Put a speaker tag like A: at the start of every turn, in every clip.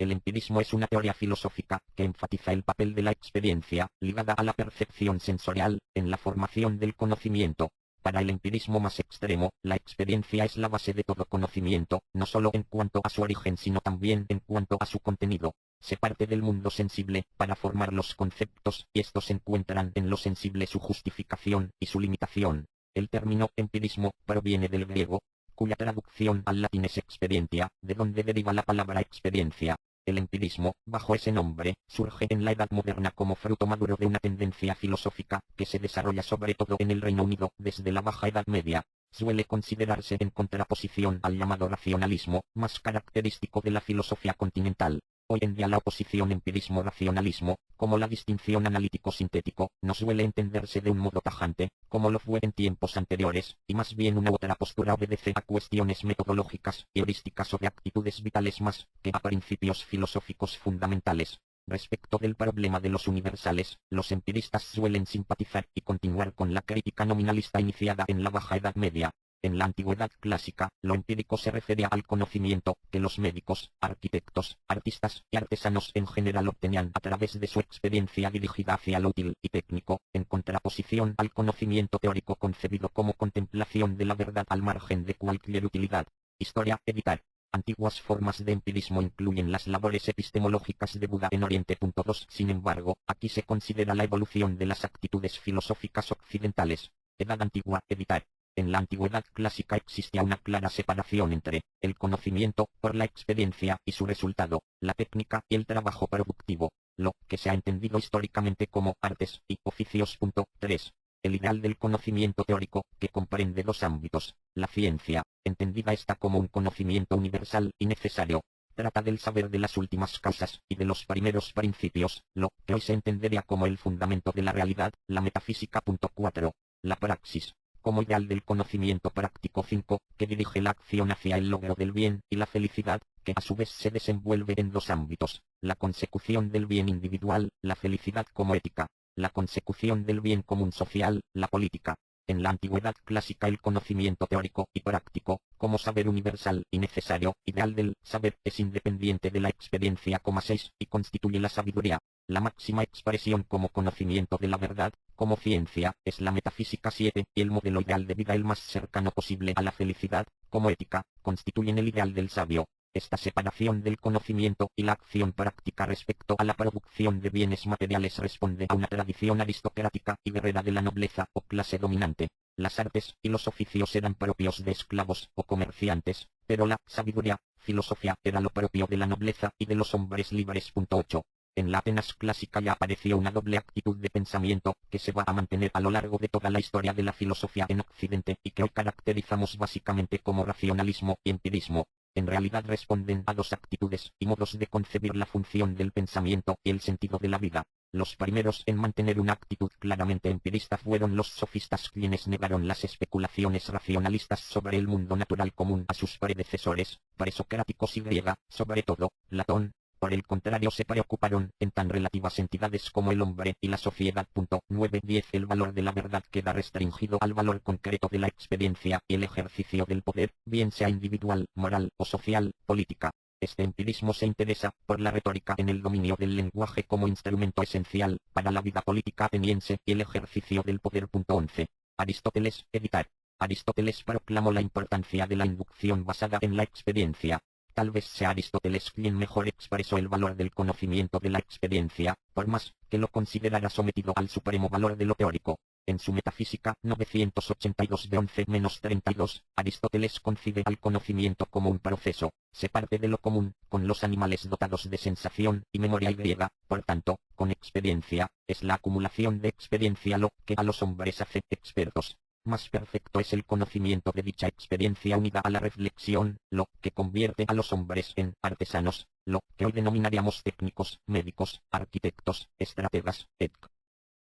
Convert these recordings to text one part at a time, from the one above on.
A: El empirismo es una teoría filosófica que enfatiza el papel de la experiencia, ligada a la percepción sensorial, en la formación del conocimiento. Para el empirismo más extremo, la experiencia es la base de todo conocimiento, no solo en cuanto a su origen sino también en cuanto a su contenido. Se parte del mundo sensible para formar los conceptos, y estos encuentran en lo sensible su justificación y su limitación. El término empirismo proviene del griego, cuya traducción al latín es experiencia, de donde deriva la palabra experiencia. El empirismo, bajo ese nombre, surge en la Edad Moderna como fruto maduro de una tendencia filosófica que se desarrolla sobre todo en el Reino Unido desde la Baja Edad Media. Suele considerarse en contraposición al llamado racionalismo, más característico de la filosofía continental. Hoy en día la oposición empirismo-racionalismo, como la distinción analítico-sintético, no suele entenderse de un modo tajante, como lo fue en tiempos anteriores, y más bien una otra postura obedece a cuestiones metodológicas y heurísticas o de actitudes vitales más que a principios filosóficos fundamentales. Respecto del problema de los universales, los empiristas suelen simpatizar y continuar con la crítica nominalista iniciada en la Baja Edad Media. En la antigüedad clásica, lo empírico se refería al conocimiento que los médicos, arquitectos, artistas y artesanos en general obtenían a través de su experiencia dirigida hacia lo útil y técnico, en contraposición al conocimiento teórico concebido como contemplación de la verdad al margen de cualquier utilidad. Historia, editar. Antiguas formas de empirismo incluyen las labores epistemológicas de Buda en Oriente. 2. Sin embargo, aquí se considera la evolución de las actitudes filosóficas occidentales. Edad antigua, editar. En la antigüedad clásica existía una clara separación entre el conocimiento por la experiencia y su resultado, la técnica y el trabajo productivo, lo que se ha entendido históricamente como artes y oficios. 3. El ideal del conocimiento teórico, que comprende dos ámbitos. La ciencia, entendida esta como un conocimiento universal y necesario, trata del saber de las últimas causas y de los primeros principios, lo que hoy se entendería como el fundamento de la realidad. La metafísica. 4. La praxis, como ideal del conocimiento práctico. 5, que dirige la acción hacia el logro del bien y la felicidad, que a su vez se desenvuelve en dos ámbitos: la consecución del bien individual, la felicidad como ética; la consecución del bien común social, la política. En la antigüedad clásica el conocimiento teórico y práctico, como saber universal y necesario, ideal del saber, es independiente de la experiencia. 6, y constituye la sabiduría. La máxima expresión como conocimiento de la verdad, como ciencia, es la metafísica. 7, y el modelo ideal de vida el más cercano posible a la felicidad, como ética, constituyen el ideal del sabio. Esta separación del conocimiento y la acción práctica respecto a la producción de bienes materiales responde a una tradición aristocrática y guerrera de la nobleza o clase dominante. Las artes y los oficios eran propios de esclavos o comerciantes, pero la sabiduría, filosofía, era lo propio de la nobleza y de los hombres libres. 8. En la Atenas clásica ya apareció una doble actitud de pensamiento, que se va a mantener a lo largo de toda la historia de la filosofía en Occidente y que hoy caracterizamos básicamente como racionalismo y empirismo. En realidad responden a dos actitudes y modos de concebir la función del pensamiento y el sentido de la vida. Los primeros en mantener una actitud claramente empirista fueron los sofistas, quienes negaron las especulaciones racionalistas sobre el mundo natural común a sus predecesores, presocráticos y griega, sobre todo, Platón. Por el contrario se preocuparon en tan relativas entidades como el hombre y la sociedad. 9-10 El valor de la verdad queda restringido al valor concreto de la experiencia y el ejercicio del poder, bien sea individual, moral o social, política. Este empirismo se interesa por la retórica en el dominio del lenguaje como instrumento esencial para la vida política ateniense y el ejercicio del poder. 11. Aristóteles, editar. Aristóteles proclamó la importancia de la inducción basada en la experiencia. Tal vez sea Aristóteles quien mejor expresó el valor del conocimiento de la experiencia, por más que lo considerara sometido al supremo valor de lo teórico. En su Metafísica 982 de 11-32, Aristóteles concibe al conocimiento como un proceso, se parte de lo común, con los animales dotados de sensación y memoria y griega, por tanto, con experiencia, es la acumulación de experiencia lo que a los hombres hace expertos. Más perfecto es el conocimiento de dicha experiencia unida a la reflexión, lo que convierte a los hombres en artesanos, lo que hoy denominaríamos técnicos, médicos, arquitectos, estrategas, etc.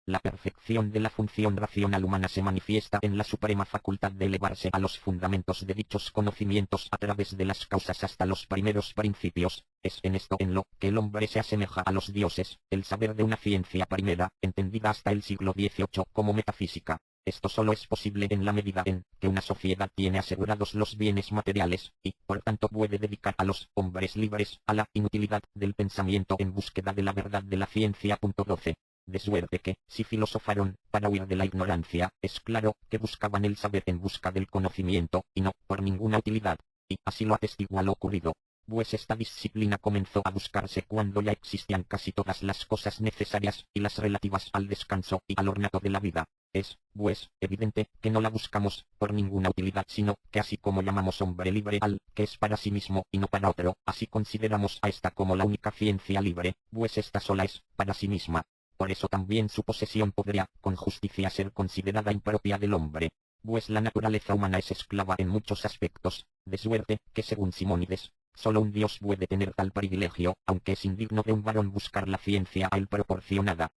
A: La perfección de la función racional humana se manifiesta en la suprema facultad de elevarse a los fundamentos de dichos conocimientos a través de las causas hasta los primeros principios. Es en esto en lo que el hombre se asemeja a los dioses, el saber de una ciencia primera, entendida hasta el siglo XVIII como metafísica. Esto solo es posible en la medida en que una sociedad tiene asegurados los bienes materiales, y, por tanto, puede dedicar a los hombres libres a la inutilidad del pensamiento en búsqueda de la verdad de la ciencia. 12. De suerte que, si filosofaron para huir de la ignorancia, es claro que buscaban el saber en busca del conocimiento, y no por ninguna utilidad. Y así lo atestigua lo ocurrido. Pues esta disciplina comenzó a buscarse cuando ya existían casi todas las cosas necesarias y las relativas al descanso y al ornato de la vida. Es, pues, evidente que no la buscamos por ninguna utilidad, sino que así como llamamos hombre libre al que es para sí mismo y no para otro, así consideramos a esta como la única ciencia libre, pues esta sola es para sí misma. Por eso también su posesión podría, con justicia, ser considerada impropia del hombre, pues la naturaleza humana es esclava en muchos aspectos, de suerte que, según Simónides, solo un dios puede tener tal privilegio, aunque es indigno de un varón buscar la ciencia a él proporcionada.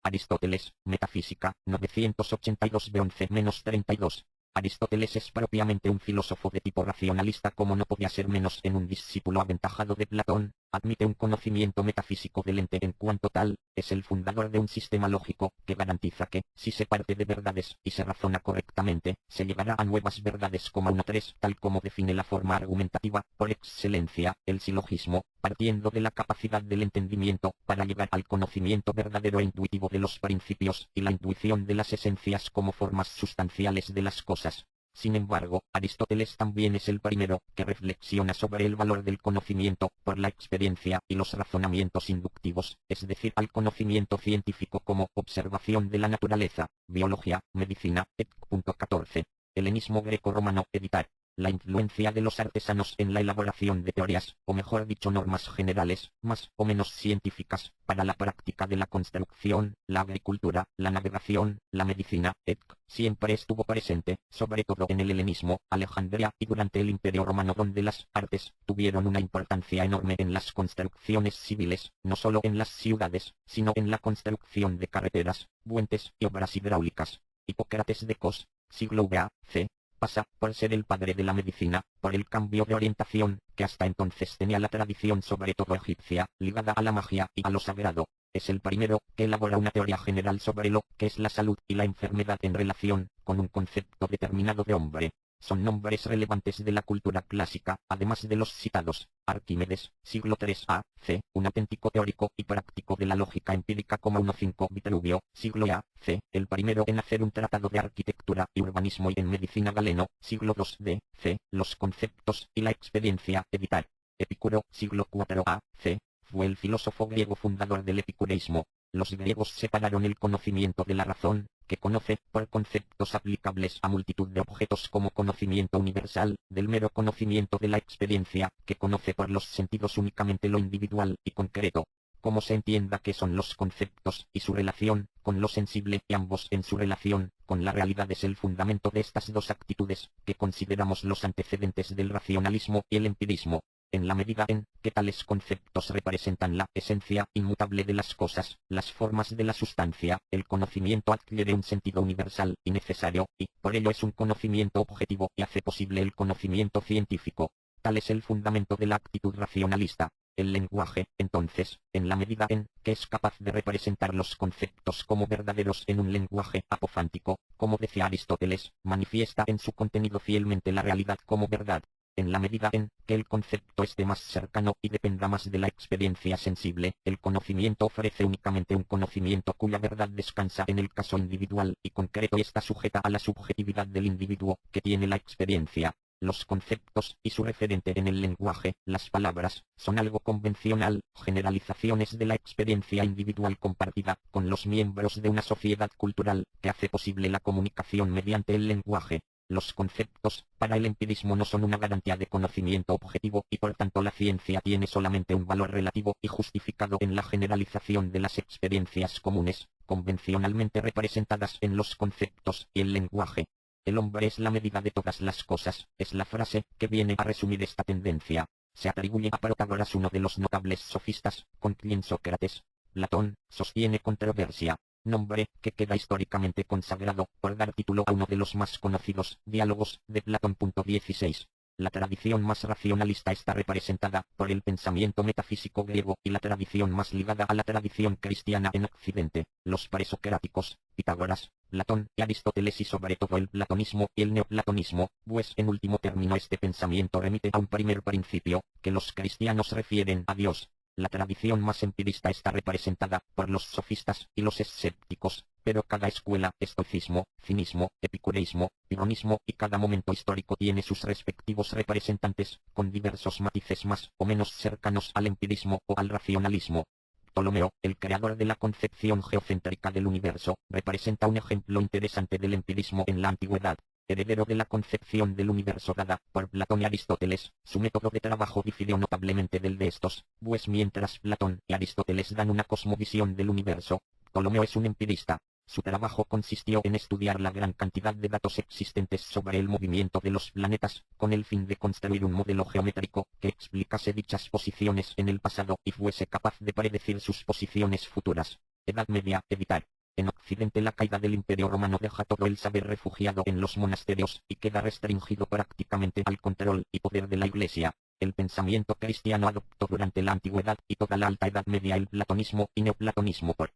A: Aristóteles, Metafísica, 982 b 11-32. Aristóteles es propiamente un filósofo de tipo racionalista, como no podía ser menos en un discípulo aventajado de Platón. Admite un conocimiento metafísico del ente en cuanto tal, es el fundador de un sistema lógico que garantiza que, si se parte de verdades y se razona correctamente, se llegará a nuevas verdades. 1.3, tal como define la forma argumentativa, por excelencia, el silogismo, partiendo de la capacidad del entendimiento para llegar al conocimiento verdadero e intuitivo de los principios y la intuición de las esencias como formas sustanciales de las cosas. Sin embargo, Aristóteles también es el primero que reflexiona sobre el valor del conocimiento por la experiencia y los razonamientos inductivos, es decir, al conocimiento científico como observación de la naturaleza, biología, medicina, etc. 14. Helenismo greco-romano, editar. La influencia de los artesanos en la elaboración de teorías, o mejor dicho normas generales, más o menos científicas, para la práctica de la construcción, la agricultura, la navegación, la medicina, etc., siempre estuvo presente, sobre todo en el helenismo, Alejandría y durante el Imperio Romano, donde las artes tuvieron una importancia enorme en las construcciones civiles, no solo en las ciudades, sino en la construcción de carreteras, puentes y obras hidráulicas. Hipócrates de Cos, siglo V.A.C., pasa por ser el padre de la medicina, por el cambio de orientación que hasta entonces tenía la tradición sobre todo egipcia, ligada a la magia y a lo sagrado. Es el primero que elabora una teoría general sobre lo que es la salud y la enfermedad en relación con un concepto determinado de hombre. Son nombres relevantes de la cultura clásica, además de los citados. Arquímedes, siglo III a.C., un auténtico teórico y práctico de la lógica empírica. 1.5 Vitruvio, siglo a.C., el primero en hacer un tratado de arquitectura y urbanismo, y en medicina Galeno, siglo II d.C., los conceptos y la experiencia, editar. Epicuro, siglo IV a.C., fue el filósofo griego fundador del epicureísmo. Los griegos separaron el conocimiento de la razón, que conoce por conceptos aplicables a multitud de objetos como conocimiento universal, del mero conocimiento de la experiencia, que conoce por los sentidos únicamente lo individual y concreto. Como se entienda qué son los conceptos y su relación con lo sensible, y ambos en su relación con la realidad, es el fundamento de estas dos actitudes que consideramos los antecedentes del racionalismo y el empirismo. En la medida en que tales conceptos representan la esencia inmutable de las cosas, las formas de la sustancia, el conocimiento adquiere un sentido universal y necesario, y por ello es un conocimiento objetivo y hace posible el conocimiento científico. Tal es el fundamento de la actitud racionalista. El lenguaje, entonces, en la medida en que es capaz de representar los conceptos como verdaderos en un lenguaje apofántico, como decía Aristóteles, manifiesta en su contenido fielmente la realidad como verdad. En la medida en que el concepto esté más cercano y dependa más de la experiencia sensible, el conocimiento ofrece únicamente un conocimiento cuya verdad descansa en el caso individual y concreto y está sujeta a la subjetividad del individuo que tiene la experiencia. Los conceptos y su referente en el lenguaje, las palabras, son algo convencional, generalizaciones de la experiencia individual compartida con los miembros de una sociedad cultural que hace posible la comunicación mediante el lenguaje. Los conceptos, para el empirismo, no son una garantía de conocimiento objetivo y por tanto la ciencia tiene solamente un valor relativo y justificado en la generalización de las experiencias comunes, convencionalmente representadas en los conceptos y el lenguaje. El hombre es la medida de todas las cosas, es la frase que viene a resumir esta tendencia. Se atribuye a Protágoras, uno de los notables sofistas, con quien Sócrates, Platón, sostiene controversia. Nombre que queda históricamente consagrado por dar título a uno de los más conocidos diálogos de Platón. 16. La tradición más racionalista está representada por el pensamiento metafísico griego y la tradición más ligada a la tradición cristiana en Occidente, los presocráticos, Pitágoras, Platón y Aristóteles y sobre todo el platonismo y el neoplatonismo, pues en último término este pensamiento remite a un primer principio, que los cristianos refieren a Dios. La tradición más empirista está representada por los sofistas y los escépticos, pero cada escuela, estoicismo, cinismo, epicureísmo, pironismo y cada momento histórico tiene sus respectivos representantes, con diversos matices más o menos cercanos al empirismo o al racionalismo. Ptolomeo, el creador de la concepción geocéntrica del universo, representa un ejemplo interesante del empirismo en la antigüedad. Heredero de la concepción del universo dada por Platón y Aristóteles, su método de trabajo difiere notablemente del de estos, pues mientras Platón y Aristóteles dan una cosmovisión del universo, Ptolomeo es un empirista. Su trabajo consistió en estudiar la gran cantidad de datos existentes sobre el movimiento de los planetas, con el fin de construir un modelo geométrico que explicase dichas posiciones en el pasado y fuese capaz de predecir sus posiciones futuras. Edad Media, evitar. En Occidente la caída del Imperio Romano deja todo el saber refugiado en los monasterios y queda restringido prácticamente al control y poder de la Iglesia. El pensamiento cristiano adoptó durante la Antigüedad y toda la Alta Edad Media el platonismo y neoplatonismo por